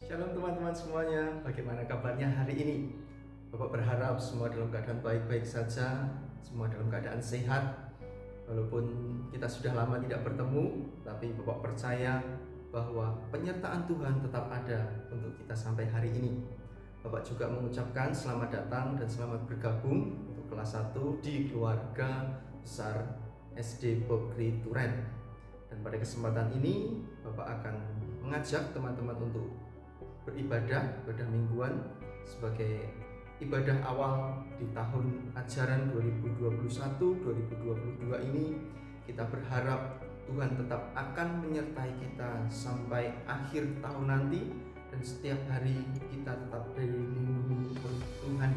Shalom teman-teman semuanya, bagaimana kabarnya hari ini? Bapak berharap semua dalam keadaan baik-baik saja, semua dalam keadaan sehat. Walaupun kita sudah lama tidak bertemu, tapi Bapak percaya bahwa penyertaan Tuhan tetap ada untuk kita sampai hari ini. Bapak juga mengucapkan selamat datang dan selamat bergabung untuk kelas 1 di keluarga besar SD Pokri Turen. Dan pada kesempatan ini, Bapak akan mengajak teman-teman untuk beribadah mingguan sebagai ibadah awal di tahun ajaran 2021-2022 ini. Kita berharap Tuhan tetap akan menyertai kita sampai akhir tahun nanti, dan setiap hari kita tetap dilindungi oleh Tuhan.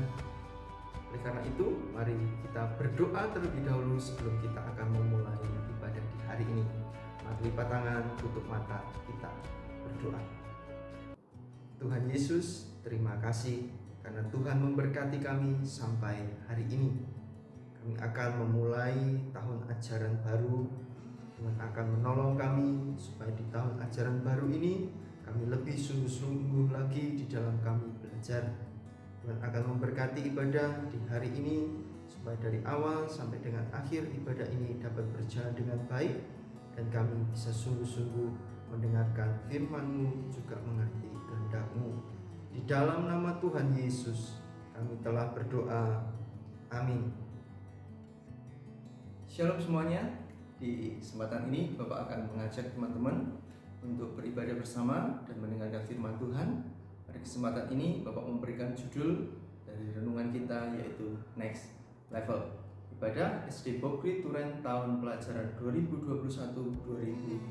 Oleh karena itu, mari kita berdoa terlebih dahulu sebelum kita akan memulai ibadah di hari ini. Mari lipat tangan, tutup mata, kita berdoa. Tuhan Yesus, terima kasih karena Tuhan memberkati kami sampai hari ini. Kami akan memulai tahun ajaran baru. Tuhan akan menolong kami supaya di tahun ajaran baru ini kami lebih sungguh-sungguh lagi di dalam kami belajar. Tuhan akan memberkati ibadah di hari ini supaya dari awal sampai dengan akhir ibadah ini dapat berjalan dengan baik, dan kami bisa sungguh-sungguh mendengarkan firman-Mu, juga mengerti kehendak-Mu. Di dalam nama Tuhan Yesus kami telah berdoa. Amin. Shalom semuanya. Di kesempatan ini Bapak akan mengajak teman-teman untuk beribadah bersama dan mendengarkan firman Tuhan. Pada kesempatan ini Bapak memberikan judul dari renungan kita, yaitu Next Level. Ibadah SD Pokri Turen tahun pelajaran 2021-2022.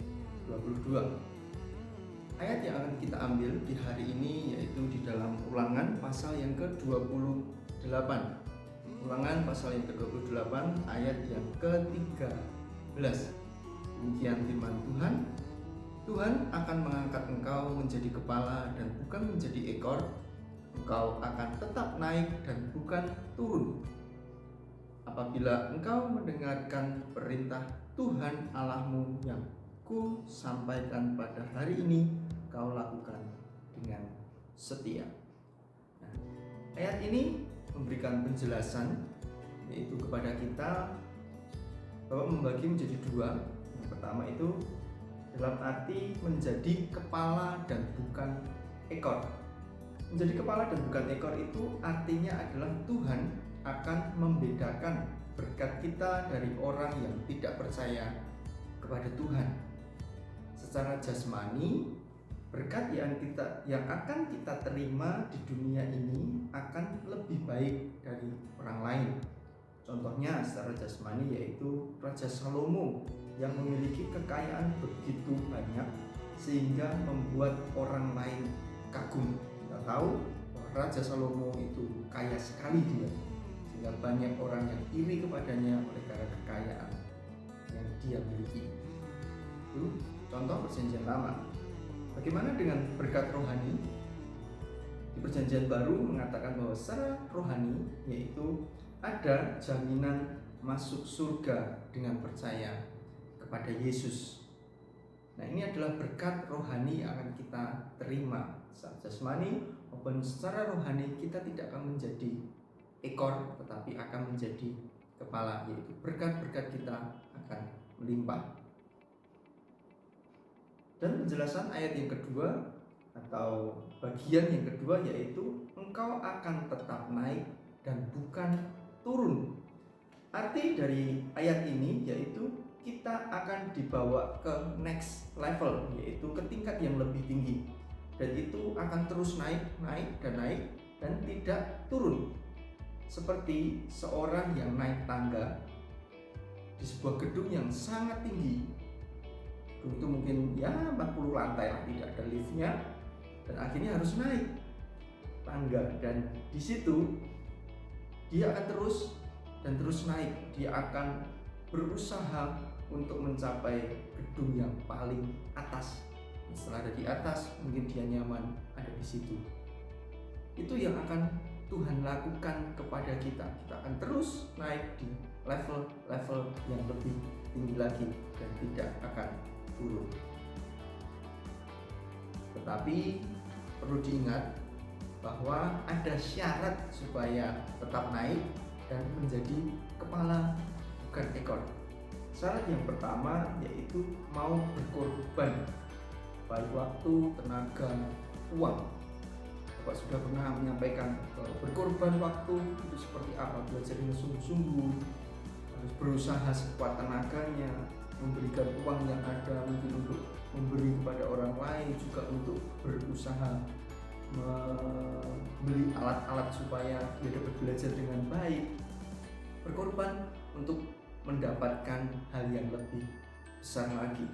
Ayat yang akan kita ambil di hari ini yaitu di dalam Ulangan pasal yang ke-28. Ulangan pasal yang ke-28 ayat yang ke-13. Demikian firman Tuhan. Tuhan akan mengangkat engkau menjadi kepala dan bukan menjadi ekor. Engkau akan tetap naik dan bukan turun. Apabila engkau mendengarkan perintah Tuhan Allahmu yang ku sampaikan pada hari ini, kau lakukan dengan setia. Nah, ayat ini memberikan penjelasan, yaitu kepada kita. Bapak membagi menjadi dua. Yang pertama itu dalam arti menjadi kepala dan bukan ekor. Menjadi kepala dan bukan ekor itu artinya adalah Tuhan akan membedakan berkat kita dari orang yang tidak percaya kepada Tuhan. Secara jasmani, berkat yang akan kita terima di dunia ini akan lebih baik dari orang lain. Contohnya secara jasmani yaitu Raja Salomo yang memiliki kekayaan begitu banyak sehingga membuat orang lain kagum. Kita tahu bahwa Raja Salomo itu kaya sekali dia, sehingga banyak orang yang iri kepadanya oleh karena kekayaan yang dia miliki. Itu contoh perjanjian lama. Bagaimana dengan berkat rohani? Di perjanjian baru mengatakan bahwa secara rohani yaitu ada jaminan masuk surga dengan percaya kepada Yesus. Nah, ini adalah berkat rohani yang akan kita terima secara jasmani maupun secara rohani. Kita tidak akan menjadi ekor tetapi akan menjadi kepala, yaitu berkat-berkat kita akan melimpah. Dan penjelasan ayat yang kedua atau bagian yang kedua yaitu engkau akan tetap naik dan bukan turun. Arti dari ayat ini yaitu kita akan dibawa ke next level, yaitu ke tingkat yang lebih tinggi, dan itu akan terus naik dan tidak turun. Seperti seorang yang naik tangga di sebuah gedung yang sangat tinggi. Itu mungkin 40 lantai lah, tidak ada liftnya, dan akhirnya harus naik tangga, dan di situ dia akan terus naik. Dia akan berusaha untuk mencapai gedung yang paling atas. Setelah ada di atas, mungkin dia nyaman ada di situ. Itu yang akan Tuhan lakukan kepada kita. Kita akan terus naik di level-level yang lebih tinggi lagi dan tidak akan turun. Tetapi perlu diingat bahwa ada syarat supaya tetap naik dan menjadi kepala bukan ekor. Syarat yang pertama yaitu mau berkorban, baik waktu, tenaga, uang. Bapak sudah pernah menyampaikan bahwa berkorban waktu itu seperti apa, belajar dengan sungguh-sungguh, harus berusaha sekuat tenaganya, memberikan uang yang ada mungkin untuk memberi kepada orang lain, juga untuk berusaha membeli alat-alat supaya dia dapat belajar dengan baik, berkorban untuk mendapatkan hal yang lebih besar lagi.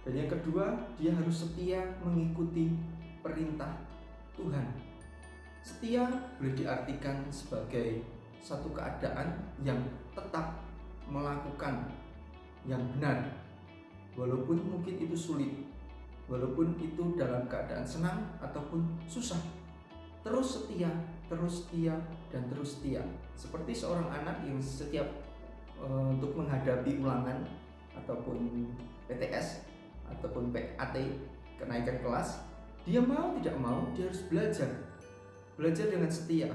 Dan yang kedua, dia harus setia mengikuti perintah Tuhan. Setia boleh diartikan sebagai satu keadaan yang tetap melakukan yang benar, walaupun mungkin itu sulit, walaupun itu dalam keadaan senang ataupun susah. Terus setia, dan terus setia. Seperti seorang anak yang setiap untuk menghadapi ulangan ataupun PTS ataupun PAT, kenaikan kelas, dia mau tidak mau dia harus belajar dengan setia,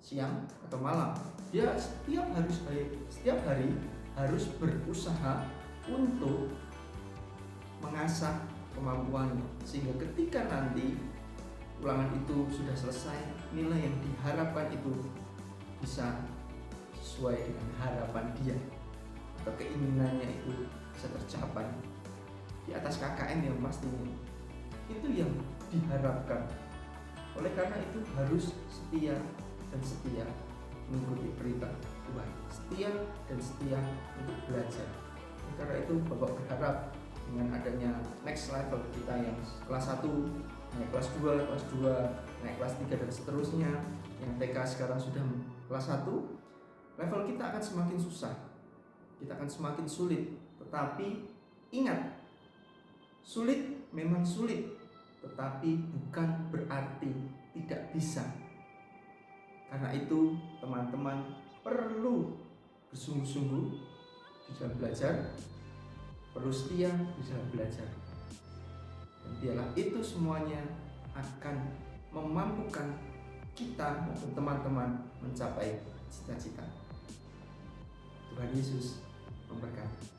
siang atau malam. Dia setiap hari harus berusaha untuk mengasah kemampuannya, sehingga ketika nanti ulangan itu sudah selesai, nilai yang diharapkan itu bisa sesuai dengan harapan dia atau keinginannya itu bisa tercapai di atas KKM yang pastinya. Itu yang diharapkan. Oleh karena itu harus setia mengikuti perintah Tuhan, setia untuk belajar. Karena itu Bapak berharap dengan adanya next level kita yang kelas 1 naik kelas 2 naik kelas 3 dan seterusnya, yang TK sekarang sudah kelas 1, level kita akan semakin susah, kita akan semakin sulit. Tetapi ingat, sulit memang sulit, tetapi bukan berarti tidak bisa. Karena itu teman-teman perlu bersungguh-sungguh di dalam belajar, perlu setia di dalam belajar. Dan biarlah itu semuanya akan memampukan kita maupun teman-teman mencapai cita-cita. Tuhan Yesus memberkati.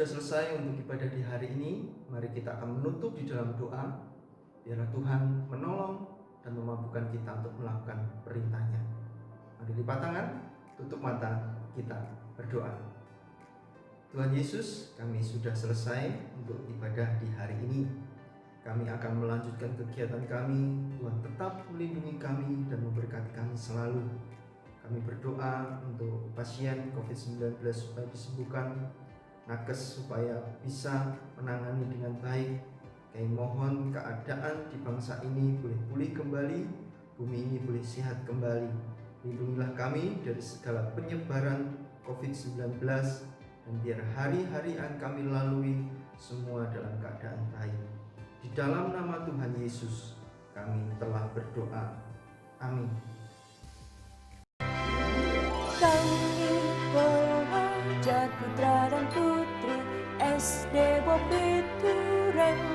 selesai untuk ibadah di hari ini. Mari kita akan menutup di dalam doa. Biarlah Tuhan menolong dan memampukan kita untuk melakukan perintahnya. Mari lipat tangan, tutup mata, kita berdoa. Tuhan Yesus, kami sudah selesai untuk ibadah di hari ini. Kami akan melanjutkan kegiatan kami. Tuhan tetap melindungi kami dan memberkati kami selalu. Kami berdoa untuk pasien COVID-19 supaya disembuhkan, nakes supaya bisa menangani dengan baik. Kami mohon keadaan di bangsa ini boleh pulih kembali, bumi ini boleh sehat kembali. Lindungilah kami dari segala penyebaran COVID-19 dan biar hari-hari yang kami lalui semua dalam keadaan baik. Di dalam nama Tuhan Yesus kami telah berdoa. Amin. Kami pelajar putra dan putri SD Bobi Turen